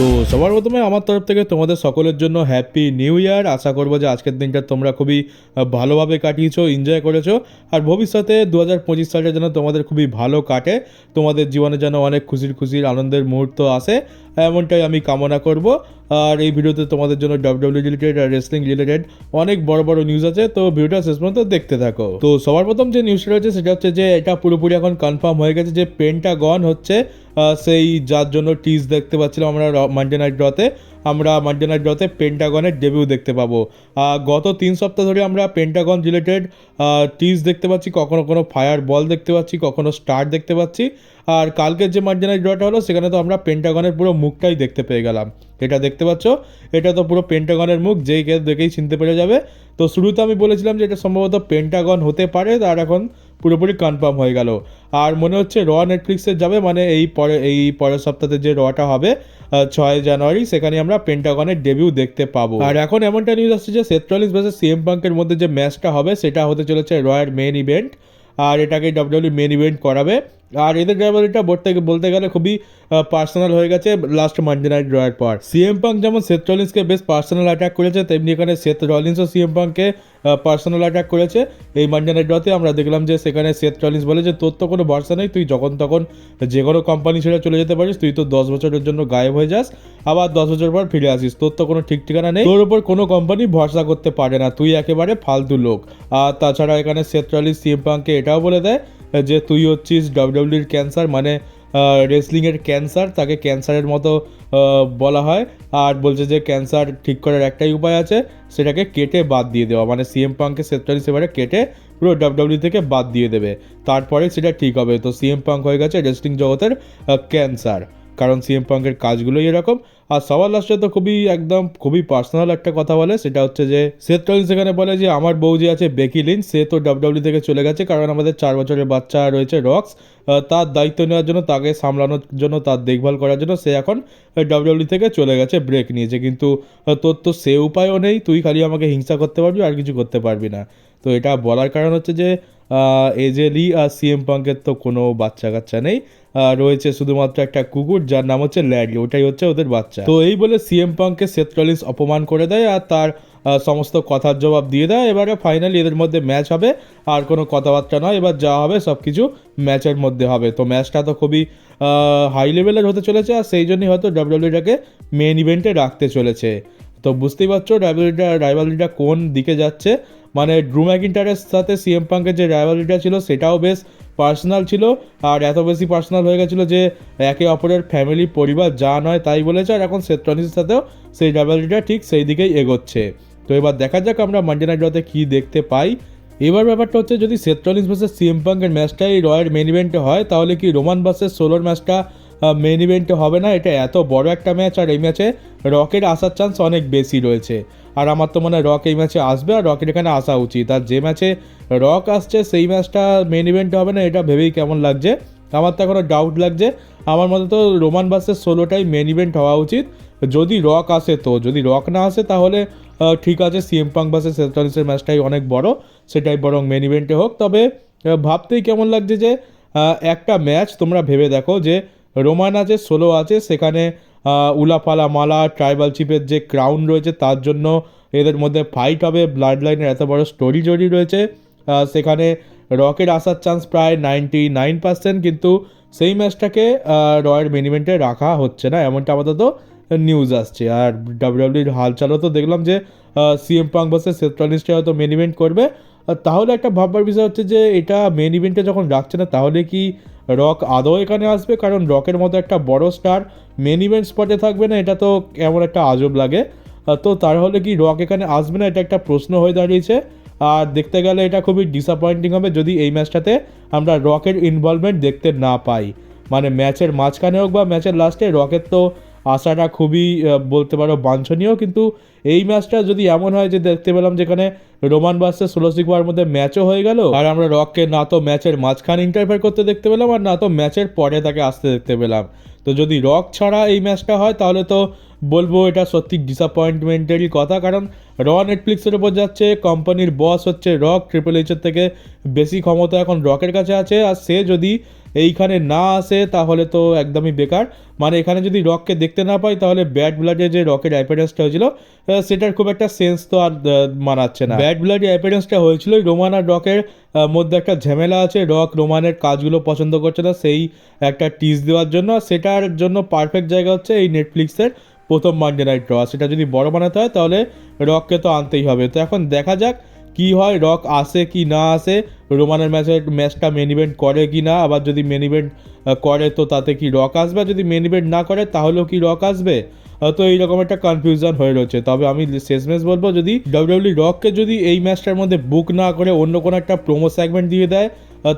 তো সবার প্রথমে আমার তরফ থেকে তোমাদের সকলের জন্য হ্যাপি নিউ ইয়ার। আশা করবো যে আজকের দিনটা তোমরা খুবই ভালোভাবে কাটিয়েছো, এনজয় করেছো, আর ভবিষ্যতে 2025 সালটা যেন তোমাদের খুবই ভালো কাটে, তোমাদের জীবনে যেন অনেক খুশির খুশির আনন্দের মুহূর্ত আসে, এমনটাই আমি কামনা করব। আর এই ভিডিওতে তোমাদের জন্য ডাব্লিউডাব্লিউ রিলেটেড আর রেসলিং রিলেটেড অনেক বড় বড় নিউজ আছে, তো ভিডিওটা শেষ পর্যন্ত দেখতে থাকো। তো সবার প্রথম যে নিউজটা রয়েছে সেটা হচ্ছে যে এটা পুরোপুরি এখন কনফার্ম হয়ে গেছে যে পেন্টাগন হচ্ছে সেই যার জন্য টিজ দেখতে পাচ্ছিলাম আমরা মানডে নাইট ড্রতে। আমরা মানডে নাইট ড্রতে পেন্টাগনের ডেবিউ দেখতে পাবো। গত 3 সপ্তাহ ধরে আমরা পেন্টাগন রিলেটেড টিজ দেখতে পাচ্ছি, কখনো কোনো ফায়ার বল দেখতে পাচ্ছি, কখনো স্টার দেখতে পাচ্ছি। আর কালকের যে মানডে নাইট ড্রটা হলো সেখানে তো আমরা পেন্টাগনের পুরো মুখটাই দেখতে পেয়ে গেলাম। এটা দেখতে পাচ্ছ, এটা তো পুরো পেন্টাগনের মুখ, যেই কেউ দেখেই চিনতে পেরে যাবে। তো শুরুতে আমি বলেছিলাম যে এটা সম্ভবত পেন্টাগন হতে পারে, আর এখন পুরোপুরি কনফার্ম হয়ে গেল। আর মনে হচ্ছে নেটফ্লিক্সে যাবে, মানে এই পরের সপ্তাহে যে রটা হবে 6 জানুয়ারি, সেখানে আমরা পেন্টাগনের ডেবিউ দেখতে পাবো। আর এখন এমনটা নিউজ আসছে যে সেথ রলিন্স ভার্সেস সিএম পাঙ্কের মধ্যে যে ম্যাচটা হবে সেটা হতে চলেছে রয়ের মেন ইভেন্ট, আর এটাকে ডাব্লিউডাব্লিউ মেন ইভেন্ট করাবে। আর এদের ড্রাইভারিটা বলতে গেলে খুবই পার্সোনাল হয়ে গেছে লাস্ট মানডে নাইট ড্রয়ের পর। সিএম পাঙ্ক যেমন সেথ রলিন্সকে বেশ পার্সোনাল অ্যাটাক করেছে, তেমনি এখানে সেথ রলিন্সও সিএম পাঙ্ককে পার্সোনাল অ্যাটাক করেছে। এই মানডে নাইট ড্রতে আমরা দেখলাম যে সেখানে সেথ রলিন্স বলে যে তোর তো কোনো ভরসা নেই, তুই যখন তখন যে কোনো কোম্পানি ছেড়ে চলে যেতে পারিস, তুই তো 10 বছরের জন্য গায়েব হয়ে যাস, আবার 10 বছর পর ফিরে আসিস, তোর তো কোনো ঠিক ঠিকানা নেই, তোর উপর কোনো কোম্পানি ভরসা করতে পারে না, তুই একেবারে ফালতু লোক। আর তাছাড়া এখানে সেথ রলিন্স সিএম পাঙ্ককে এটাও বলে দেয় যে তুই হচ্ছিস ডাব্লিউডাব্লিউর ক্যান্সার, মানে রেসলিংয়ের ক্যান্সার, তাকে ক্যান্সারের মতো বলা হয়। আর বলছে যে ক্যান্সার ঠিক করার একটাই উপায় আছে, সেটাকে কেটে বাদ দিয়ে দেওয়া, মানে সিএম পাঙ্ককে সেথ রলিন্স এবারে কেটে পুরো ডাব্লিউডাব্লিউ থেকে বাদ দিয়ে দেবে, তারপরে সেটা ঠিক হবে। তো সিএম পাঙ্ক হয়ে গেছে রেসলিং জগতের ক্যান্সার, কারণ সিএম পাঙ্কের কাজগুলোই এরকম। আর সবার লাস্টে তো খুবই পার্সোনাল একটা কথা বলে, সেটা হচ্ছে যে সেথ রলিন্স এখানে বলে যে আমার বউ যে আছে বেকি লিঞ্চ, সে তো ডাব্লিউডাব্লিউ থেকে চলে গেছে, কারণ আমাদের 4 বছরের বাচ্চা রয়েছে রক্স, তার দায়িত্ব নেওয়ার জন্য, তাকে সামলানোর জন্য, তার দেখভাল করার জন্য সে এখন ডাব্লিউডাব্লিউ থেকে চলে গেছে, ব্রেক নিয়েছে। কিন্তু তোর তো সে উপায়ও নেই, তুই খালি আমাকে হিংসা করতে পারবি, আর কিছু করতে পারবি না। তো এটা বলার কারণ হচ্ছে যে এজে লি আর সিএম পাঙ্কের তো কোনো বাচ্চা কাচ্চা নেই, রয়েছে শুধুমাত্র একটা কুকুর যার নাম হচ্ছে ল্যারি, ওটাই হচ্ছে ওদের বাচ্চা। তো এই বলে সিএম পাঙ্ককে সেথ রলিন্স অপমান করে দেয় আর তার সমস্ত কথার জবাব দিয়ে দেয়। এবারে ফাইনালি এদের মধ্যে ম্যাচ হবে, আর কোনো কথাবার্তা নয়, এবার যা হবে সব কিছু ম্যাচের মধ্যে হবে। তো ম্যাচটা তো খুবই হাই লেভেলের হতে চলেছে, আর সেই জন্যই হয়তো ডাব্লিউডাব্লিউটাকে মেন ইভেন্টে রাখতে চলেছে। তো বুঝতেই পারছো রাইভালরিটা কোন দিকে যাচ্ছে। মানে ড্রু ম্যাকিন্টায়ারের সাথে সিএম পাঙ্কের যে রাইভালরিটা ছিল সেটাও বেশ পার্সোনাল ছিল, আর এত বেশি পার্সোনাল হয়ে গেছিলো যে একে অপরের ফ্যামিলি পরিবার যা নয় তাই বলেছে। আর এখন সেথ রলিন্সের সাথেও সেই রাইভালরিটা ঠিক সেই দিকেই এগোচ্ছে। তো এবার দেখা যাক আমরা মানডে নাইট ড্রতে কী দেখতে পাই। এবার ব্যাপারটা হচ্ছে যদি সেথ রলিন্স ভার্সেস সিএম পাঙ্কের ম্যাচটাই রয়ের মেন ইভেন্টে হয়, তাহলে কি রোমান ভার্সেস সোলোর ম্যাচটা মেন ইভেন্টে হবে না? এটা এত বড় একটা ম্যাচ, আর এই ম্যাচে রকের আসার চান্স অনেক বেশি রয়েছে। আর আমার তো মনে হয় রক এই ম্যাচে আসবে, আর রকের এখানে আসা উচিত। আর যে ম্যাচে রক আসছে সেই ম্যাচটা মেন ইভেন্টে হবে না, এটা ভেবেই কেমন লাগছে। আমার তো এখনও ডাউট লাগছে। আমার মতে তো রোমান ভার্সেস সোলোটাই মেন ইভেন্ট হওয়া উচিত, যদি রক আসে। তো যদি রক না আসে তাহলে ঠিক আছে, সিএম পাঙ্ক ভার্সেস সেথ রলিন্সের ম্যাচটাই অনেক বড়, সেটাই বরং মেন ইভেন্টে হোক। তবে ভাবতেই কেমন লাগছে যে একটা ম্যাচ তোমরা ভেবে দেখো যে রোমান আছে, সোলো আছে, সেখানে উলাফালা মালা ট্রাইবাল চিফের যে ক্রাউন রয়েছে তার জন্য এদের মধ্যে ফাইট হবে, ব্লাড লাইনের এত বড় স্টোরি জড়িয়ে রয়েছে। সেখানে রকের আসার চান্স প্রায় 99%, কিন্তু সেই ম্যাচটাকে রয়ের মেন ইভেন্টে রাখা হচ্ছে না, এমনটা আপাতত নিউজ আসছে। আর ডাব্লিউডাব্লিউর হালচালও তো দেখলাম যে সিএম পাঙ্ক ভার্সেস সেথ রলিন্সটা হয়তো মেন ইভেন্ট করবে। তাহলে একটা ভাববার বিষয় হচ্ছে যে এটা মেন ইভেন্টে যখন রাখছে না, তাহলে কি রক আদৌ এখানে আসবে? কারণ রকের মতো একটা বড় স্টার মেন ইভেন্ট স্পটে থাকবে না, এটা তো কেমন একটা আজব লাগে। তো তাহলে কি রক এখানে আসবে না, এটা একটা প্রশ্ন হয়ে দাঁড়িয়েছে। আর দেখতে গেলে এটা খুবই ডিসঅ্যাপয়েন্টিং হবে যদি এই ম্যাচটাতে আমরা রকের ইনভলভমেন্ট দেখতে না পাই। মানে ম্যাচের মাঝখানে হোক বা ম্যাচের লাস্টে, রকের তো আসাটা খুবই বলতে পারো বাঞ্ছনীয়। কিন্তু এই ম্যাচটা যদি এমন হয় যে দেখতে পেলাম যেখানে রোমান ভার্সেস সোলো সিকোয়ার মধ্যে ম্যাচও হয়ে গেল, আর আমরা রককে না তো ম্যাচের মাঝখানে ইন্টারফেয়ার করতে দেখতে পেলাম, আর না তো ম্যাচের পরে তাকে আসতে দেখতে পেলাম, তো যদি রক ছাড়া এই ম্যাচটা হয় তাহলে তো বলবো এটা সত্যি ডিসঅ্যাপয়েন্টমেন্টেরই কথা। কারণ নেটফ্লিক্সের উপর যাচ্ছে, কোম্পানির বস হচ্ছে রক, ট্রিপল এইচের থেকে বেশি ক্ষমতা এখন রকের কাছে আছে। আর সে যদি এইখানে না আসে তাহলে তো একদমই বেকার। মানে এখানে যদি রককে দেখতে না পাই তাহলে ব্যাড ব্লাডে যে রকের অ্যাপিয়ারেন্সটা হয়েছিল সেটার খুব একটা সেন্স তো আর মানাচ্ছে না। ব্যাড ব্লাডে অ্যাপিয়ারেন্সটা হয়েছিল রোমান আর রকের মধ্যে একটা ঝামেলা আছে, রক রোমানের কাজগুলো পছন্দ করছে না, সেই একটা টিজ দেওয়ার জন্য। সেটার জন্য পারফেক্ট জায়গা হচ্ছে এই নেটফ্লিক্সের প্রথম মানডে নাইট র। সেটা যদি বড় বানাতে হয় তাহলে রককে তো আনতেই হবে। তো এখন দেখা যাক কি হয়, রক আসে কি না আসে, রোমানের ম্যাচটা মেন ইভেন্ট করে কি না। আবার যদি মেন ইভেন্ট করে তো তাতে কি রক আসবে, যদি মেন ইভেন্ট না করে তাহলেও কি রক আসবে। তো এইরকম একটা কনফিউশন হয়ে রয়েছে। তবে আমি শেষমেশ বলবো, যদি ডাব্লিউডাব্লিউ রককে যদি এই ম্যাচটার মধ্যে বুক না করে অন্য কোনো একটা প্রোমো সেগমেন্ট দিয়ে দেয়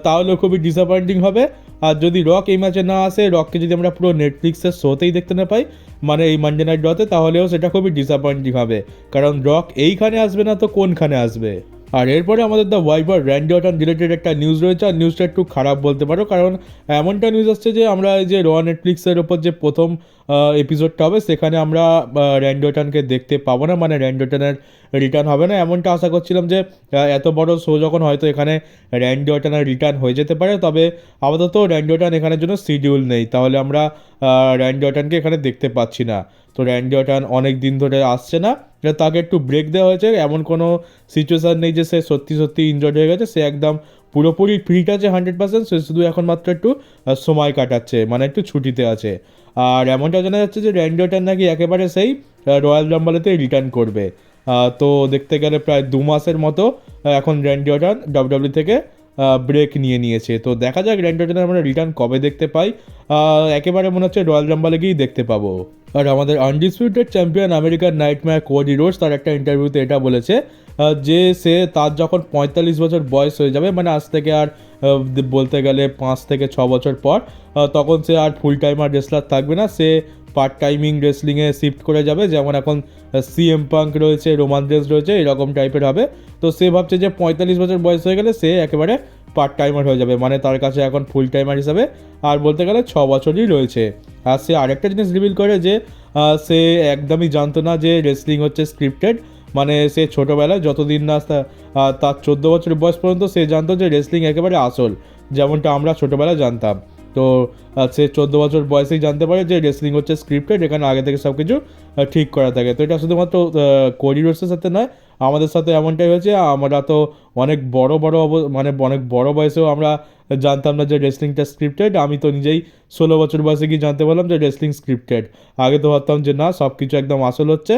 তাহলেও খুবই ডিসঅ্যাপয়েন্টিং হবে। আর যদি রক এই ম্যাচে না আসে, রককে যদি আমরা পুরো নেটফ্লিক্সের শোতেই দেখতে না পাই, মানে এই মানডে নাইট রতে, তাহলেও সেটা খুবই ডিসঅ্যাপয়েন্টিং হবে। কারণ রক এইখানে আসবে না তো কোনখানে আসবে। আর এরপরে আমাদের the Y bar Randy Orton related একটা নিউজ রয়েছে। আর নিউজটা একটু খারাপ বলতে পারো, কারণ এমনটা নিউজ আসছে যে আমরা এই যে র নেটফ্লিক্সের ওপর যে প্রথম এপিসোডটা হবে সেখানে আমরা র্যান্ডি অর্টনকে দেখতে পাবো না, মানে র্যান্ডি অর্টনের রিটার্ন হবে না। এমনটা আশা করছিলাম যে এত বড় শো যখন, হয়তো এখানে র্যান্ডি অর্টনের রিটার্ন হয়ে যেতে পারে। তবে আপাতত র্যান্ডি অর্টন এখানের জন্য শিডিউল নেই, তাহলে আমরা র্যান্ডি অর্টনকে এখানে দেখতে পাচ্ছি না। তো র্যান্ডি অর্টন অনেক দিন ধরে আসছে না, তাকে একটু ব্রেক দেওয়া হয়েছে। এমন কোনো সিচুয়েশান নেই যে সে সত্যি সত্যি ইনজয়েড হয়ে গেছে, সে একদম পুরোপুরি ফিট আছে 100%। সে শুধু এখন মাত্র একটু সময় কাটাচ্ছে, মানে একটু ছুটিতে আছে। আর এমনটা জানা যাচ্ছে যে র্যান্ডি অর্টন নাকি একেবারে সেই রয়্যাল রাম্বলেতে রিটার্ন করবে। তো দেখতে গেলে প্রায় 2 মাসের মতো এখন র্যান্ডি অর্টন ডাব্লিউডাব্লিউ থেকে ব্রেক নিয়েছে। তো দেখা যাক র্যান্ডি অর্টনের আমরা রিটার্ন কবে দেখতে পাই। একেবারে মনে হচ্ছে রয়্যাল রাম্বলে গিয়েই দেখতে পাবো। আর আমাদের undisputed champion American nightmare Cody Rhodes তার একটা ইন্টারভিউতে এটা বলেছে যে তার যখন 45 বছর বয়স হয়ে যাবে, মানে আজ থেকে আর বলতে গেলে 5 থেকে 6 বছর পর, তখন সে আর ফুল টাইমার রেসলার থাকবে না, সে পার্ট টাইমিং রেসলিংয়ে শিফট করে যাবে। যেমন এখন সিএম পাঙ্ক রয়েছে, রোমান রেন্স রয়েছে, এরকম টাইপের হবে। তো সে ভাবছে যে 45 বছর বয়স হয়ে গেলে সে একেবারে পার্ট টাইমার হয়ে যাবে, মানে তার কাছে এখন ফুল টাইমার হিসাবে আর বলতে গেলে 6 বছরই রয়েছে। আর সে আরেকটা জিনিস রিভিল করে যে সে একদমই জানতো না যে রেসলিং হচ্ছে স্ক্রিপ্টেড। মানে সে ছোটোবেলায় যতদিন না তার 14 বছর বয়স পর্যন্ত সে জানতো যে রেসলিং একেবারে আসল, যেমনটা আমরা ছোটোবেলায় জানতাম। তো সে 14 বছর বয়সেই জানতে পারে যে রেসলিং হচ্ছে স্ক্রিপ্টেড, এখানে আগে থেকে সব কিছু ঠিক করা থাকে। তো এটা শুধুমাত্র কোডি রোডসের সাথে নয়, আমাদের সাথে এমনটাই হয়েছে। আমরা তো অনেক মানে অনেক বড় বয়সেও আমরা জানতাম না যে রেসলিংটা স্ক্রিপ্টেড। আমি তো নিজেই 16 বছর বয়সে গিয়ে জানতে পারলাম যে রেসলিং স্ক্রিপ্টেড। আগে তো ভাবতাম যে না, সব কিছু একদম আসল হচ্ছে,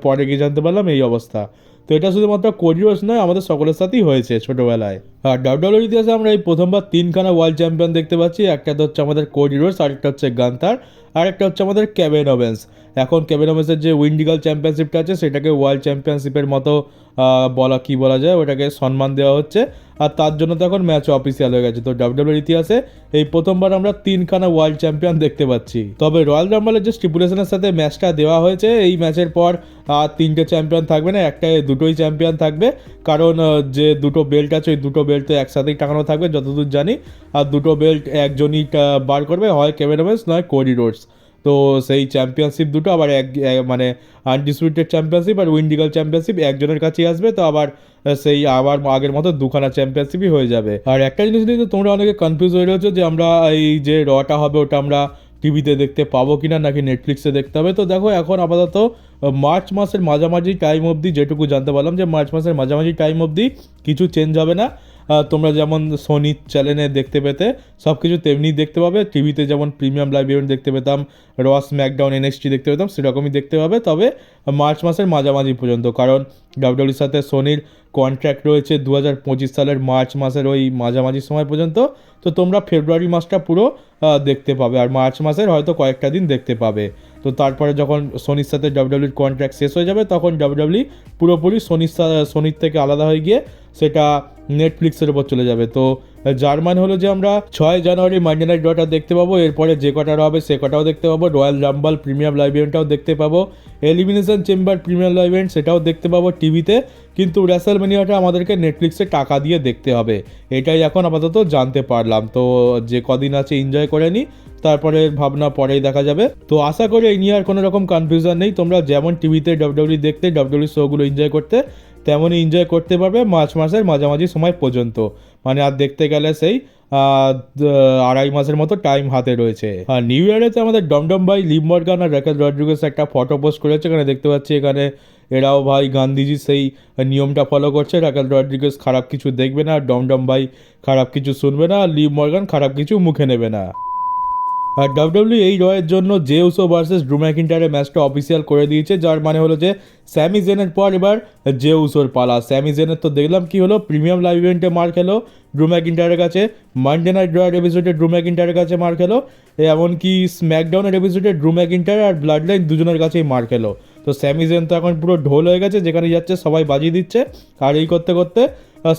পরে গিয়ে জানতে পারলাম এই অবস্থা। তো এটা শুধুমাত্র কোডি রোডস নয়, আমাদের সকলের সাথেই হয়েছে ছোটোবেলায়। আর ডাব্লিউডাব্লিউর ইতিহাসে আমরা এই প্রথমবার 3খানা ওয়ার্ল্ড চ্যাম্পিয়ন দেখতে পাচ্ছি। একটা তো হচ্ছে আমাদের কোডি রোডস, আরেকটা হচ্ছে গান্থার, আরেকটা হচ্ছে আমাদের কেভিন ওভেন্স। এখন কেভিন ওভেন্সের যে উইন্ডিগাল চ্যাম্পিয়নশিপটা আছে সেটাকে ওয়ার্ল্ড চ্যাম্পিয়নশিপের মতো কি বলা যায়, ওটাকে সম্মান দেওয়া হচ্ছে। আর তার জন্য তো এখন ম্যাচ অফিসিয়াল হয়ে গেছে। তো ডাব্লিউডাব্লিউর ইতিহাসে এই প্রথমবার আমরা 3খানা ওয়ার্ল্ড চ্যাম্পিয়ন দেখতে পাচ্ছি। তবে রয়্যাল রাম্বলের যে স্টিপুলেশনের সাথে ম্যাচটা দেওয়া হয়েছে, এই ম্যাচের পর আর 3টে চ্যাম্পিয়ন থাকবে না, দুটোই চ্যাম্পিয়ন থাকবে। কারণ যে দুটো বেল্ট আছে ওই দুটো বেল্ট তো একসাথেই টাঙানো থাকবে যতদূর জানি। আর দুটো বেল্ট একজনই বার করবে, হয় কেভিন ওভেন্স নয় কোডি রোডস। তো সেই চ্যাম্পিয়নশিপ দুটো আবার মানে আনডিসপিউটেড চ্যাম্পিয়নশিপ আর উইন্ডিগাল চ্যাম্পিয়নশিপ একজনের কাছেই আসবে। তো আবার সেই আবার আগের মতো 2খানা চ্যাম্পিয়নশিপই হয়ে যাবে। আর একটা জিনিস নিয়ে তো তোমরা অনেকে কনফিউজ হয়ে রয়েছো যে আমরা এই যে রটা হবে ওটা আমরা টিভিতে দেখতে পাবো কিনা নাকি নেটফ্লিক্সে দেখতে হবে। তো দেখো, এখন আপাতত মার্চ মাসের মাঝামাঝি টাইম অবধি যেটুকু জানতে পারলাম যে মার্চ মাসের মাঝামাঝি টাইম অবধি কিছু চেঞ্জ হবে না। তোমরা যেমন সোনি চ্যানেলে দেখতে পেতে সব কিছু তেমনি দেখতে পাবে। টিভিতে যেমন প্রিমিয়াম লাইভ ইভেন্ট দেখতে পেতাম, রস ম্যাকডাউন এনএক্সটি দেখতে পেতাম, সেরকমই দেখতে পাবে, তবে মার্চ মাসের মাঝামাঝি পর্যন্ত। কারণ ডাব্লিউডাব্লিউর সাথে সোনির কন্ট্রাক্ট রয়েছে 2025 সালের মার্চ মাসের ওই মাঝামাঝি সময় পর্যন্ত। তো তোমরা ফেব্রুয়ারি মাসটা পুরো দেখতে পাবে, আর মার্চ মাসের হয়তো কয়েকটা দিন দেখতে পাবে। তো তারপরে যখন সোনির সাথে ডাব্লিউডাব্লিউর কন্ট্রাক্ট শেষ হয়ে যাবে তখন ডাব্লিউডাব্লিউ পুরোপুরি সোনির থেকে আলাদা হয়ে গিয়ে সেটা নেটফ্লিক্সের উপর চলে যাবে। তো যার মানে হলো যে আমরা 6 জানুয়ারি মানডে নাইট রটা দেখতে পাবো, এরপরে যে কটা হবে সে কটাও দেখতে পাবো, রয়্যাল রাম্বল প্রিমিয়াম লাইভ ইভেন্টটাও দেখতে পাবো, elimination chamber premium live event সেটাও দেখতে পাবো টিভিতে। কিন্তু রেসলম্যানিয়াটা আমাদেরকে নেটফ্লিক্সে টাকা দিয়ে দেখতে হবে, এটাই এখন আপাতত জানতে পারলাম। তো যে কদিন আছে এনজয় করে নিই, তারপরে ভাবনা পরেই দেখা যাবে। তো আশা করি এই নিয়ে আর কোনো রকম কনফিউশন নেই। তোমরা যেমন টিভিতে ডাব্লিউডাব্লিউ দেখতে, ডাব্লিউডাব্লিউ শোগুলো এনজয় করতে, তেমনই এনজয় করতে পারবে মার্চ মাসের মাঝামাঝি সময় পর্যন্ত। মানে আর দেখতে গেলে সেই আড়াই মাসের মতো টাইম হাতে রয়েছে। আর নিউ ইয়ারেতে আমাদের ডমডম ভাই লিভ মর্গান আর রেকেল রড্রিগেজ একটা ফটো পোস্ট করেছে, এখানে দেখতে পাচ্ছি এখানে এরাও ভাই গান্ধীজি সেই নিয়মটা ফলো করছে। রেকেল রড্রিগেজ খারাপ কিছু দেখবে না, ডমডম ভাই খারাপ কিছু শুনবে না, লিভ মর্গান খারাপ কিছু মুখে নেবে না। আর ডাব্লিউডাব্লিউ এই রয়ের জন্য জেউসো ভার্সেস ড্রু ম্যাকিন্টায়ারের ম্যাচটা অফিসিয়াল করে দিয়েছে, যার মানে হলো যে স্যামি জেনের পর এবার জেউসোর পালা। স্যামি জেনের তো দেখলাম কি হলো, প্রিমিয়াম লাইভ ইভেন্টে মার খেলো ড্রু ম্যাকিন্টায়ারের কাছে, মানডে নাইট রয়ের এপিসোডে ড্রু ম্যাকিন্টায়ারের কাছে মার খেলো, এমনকি স্ম্যাকডাউনের এপিসোডে ড্রু ম্যাকিন্টায়ার আর ব্লাড লাইন দুজনের কাছেই মার খেলো। তো স্যামি জেন তো এখন পুরো ঢোল হয়ে গেছে, যেখানে যাচ্ছে সবাই বাজিয়ে দিচ্ছে। আর এই করতে করতে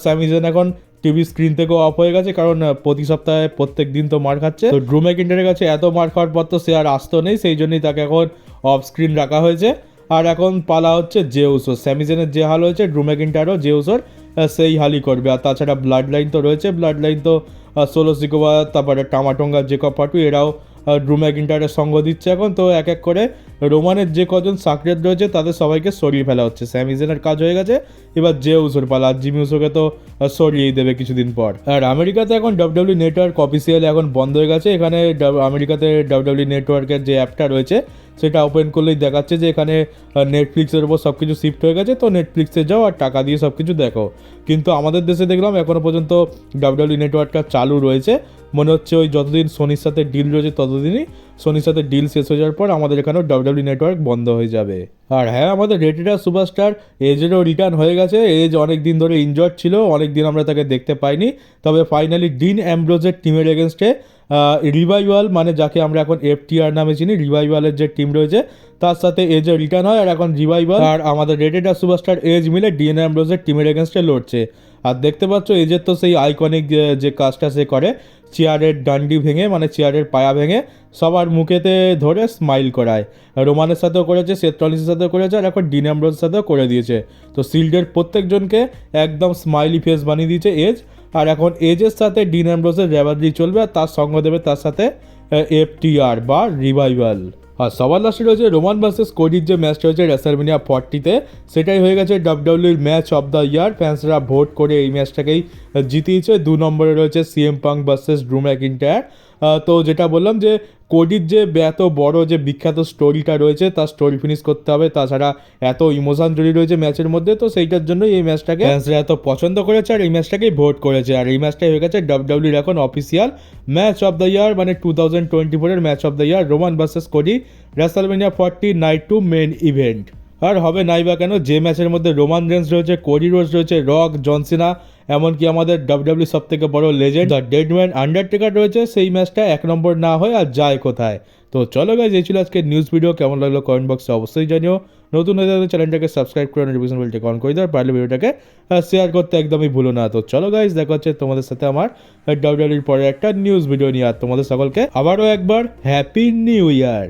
স্যামি জেন এখন টিভি স্ক্রিন থেকেও অফ হয়ে গেছে, কারণ প্রতি সপ্তাহে প্রত্যেক দিন তো মার খাচ্ছে। তো ড্রু ম্যাকিন্টায়ারের কাছে এত মার খাওয়ার পর তো সে আর আসতো নেই, সেই জন্যই তাকে এখন অফ স্ক্রিন রাখা হয়েছে। আর এখন পালা হচ্ছে জেউসো। স্যামিজেনের যে হাল হয়েছে ড্রু ম্যাকিন্টায়ারও জেউসোর সেই হালই করবে। আর তাছাড়া ব্লাড লাইন তো রয়েছে, ব্লাড লাইন তো সোলো সিকোভা, তারপরে টামাটোঙ্গা, জেকব পাটু, এরাও ড্রু ম্যাকিন্টায়ারের সঙ্গ দিচ্ছে এখন। তো এক এক করে রোমানের যে কজন সাকরেট রয়েছে তাদের সবাইকে সরিয়ে ফেলা হচ্ছে। স্যামিজেনের কাজ হয়ে গেছে, এবার জেউসোর পালা। আর জিমি উসোকে তো সরিয়েই দেবে কিছুদিন পর। আর আমেরিকাতে এখন ডাব্লিউডাব্লিউ নেটওয়ার্ক অফিসিয়ালি এখন বন্ধ হয়ে গেছে। এখানে আমেরিকাতে ডাব্লিউডাব্লিউ নেটওয়ার্কের যে অ্যাপটা রয়েছে সেটা ওপেন করলেই দেখাচ্ছে যে এখানে নেটফ্লিক্সের উপর সব কিছু শিফট হয়ে গেছে, তো নেটফ্লিক্সে যাও আর টাকা দিয়ে সব কিছু দেখো। কিন্তু আমাদের দেশে দেখলাম এখনও পর্যন্ত ডাব্লিউডাব্লিউ নেটওয়ার্কটা চালু রয়েছে। মনে হচ্ছে ওই যতদিন সোনির সাথে ডিল রয়েছে ততদিনই, সোনির সাথে ডিল শেষ হয়ে যাওয়ার পর আমাদের এখানেও ডাব্লিউডাব্লিউ নেটওয়ার্ক বন্ধ হয়ে যাবে। আর হ্যাঁ, আমাদের রেটেড সুপারস্টার এজেরও রিটার্ন হয়ে গেছে। এজ অনেক দিন ধরে ইনজয়ার্ড ছিল, অনেক দিন আমরা তাকে দেখতে পাইনি। তবে ফাইনালি ডিন অ্যাম্ব্রোজের টিমের এগেনস্টে রিভাইভাল, মানে যাকে আমরা এখন FTR নামে চিনি, রিভাইভালের যে টিম রয়েছে তার সাথে এজ রিটার্ন হয়। আর এখন রিভাইভাল আর আমাদের রেটেড সুপারস্টার এজ মিলে ডিন অ্যাম্ব্রোজের টিমের এগেনস্টে লড়ছে। আর দেখতে পাচ্ছ এজের তো সেই আইকনিক যে কাজটা সে করে, চেয়ারের ডান্ডি ভেঙে, মানে চেয়ারের পায়া ভেঙে সবার মুখেতে ধরে স্মাইল করায়। রোমানের সাথেও করেছে, সেথ রলিন্সের সাথেও করেছে, আর এখন ডিন অ্যাম্ব্রোজের সাথেও করে দিয়েছে। তো শিল্ডের প্রত্যেকজনকে একদম স্মাইলি ফেস বানিয়ে দিয়েছে এজ। আর এখন এজের সাথে ডিন অ্যাম্ব্রোজের র্যাবারি চলবে, আর তার সঙ্গ দেবে তার সাথে FTR বা রিভাইভাল। আর সবার লাস্টে রয়েছে রোমান ভার্সেস কোডির যে ম্যাচটা হয়েছে রেসলম্যানিয়া 40-তে, সেটাই হয়ে গেছে ডাব্লিউডাব্লিউর ম্যাচ অফ দ্য ইয়ার। ফ্যান্সরা ভোট করে এই ম্যাচটাকেই জিতিয়েছে। 2 নম্বরে রয়েছে CM Punk versus Drew McIntyre. তো যেটা বললাম যে কোডির যে এত বড় যে বিখ্যাত স্টোরিটা রয়েছে তার স্টোরি ফিনিশ করতে হবে, তাছাড়া এত ইমোশন জড়িয়ে রয়েছে ম্যাচের মধ্যে, তো সেইটার জন্যই এই ম্যাচটাকে ফ্যান্সরা এত পছন্দ করেছে আর এই ম্যাচটাকেই ভোট করেছে। আর এই ম্যাচটাই হয়ে গেছে ডাব্লিউডাব্লিউর এখন official match of the year, মানে 2024-এর match of the year, Roman versus Cody, WrestleMania 40 night 2 main event. আর হবে নাই বা কেন, যে ম্যাচের মধ্যে রোমান রেন্স রয়েছে, কোডি রোজ রয়েছে, রক, জন সিনা, এমনকি আমাদের ডাব্লিউডাব্লিউ সব থেকে বড় লেজেন্ড দ্য ডেডম্যান আন্ডারটেকার রয়েছে, সেই ম্যাচটা 1 নম্বর না হয়ে আর যায় কোথায়। তো চলো গাইজ, এই ছিল আজকে নিউজ ভিডিও। কেমন লাগলো কমেন্ট বক্সে অবশ্যই জানিও। নতুন হয়ে থাকলে চ্যানেলটাকে সাবস্ক্রাইব করে নোটিফিকেশন বেলটাকে অন করে দাও, পারলে ভিডিওটাকে শেয়ার করতে একদমই ভুলো না। তো চলো গাইজ, দেখা হচ্ছে তোমাদের সাথে আমার ডাব্লিউডাব্লিউর পরে একটা নিউজ ভিডিও নিয়ে। আর তোমাদের সকলকে আবারও একবার হ্যাপি নিউ ইয়ার।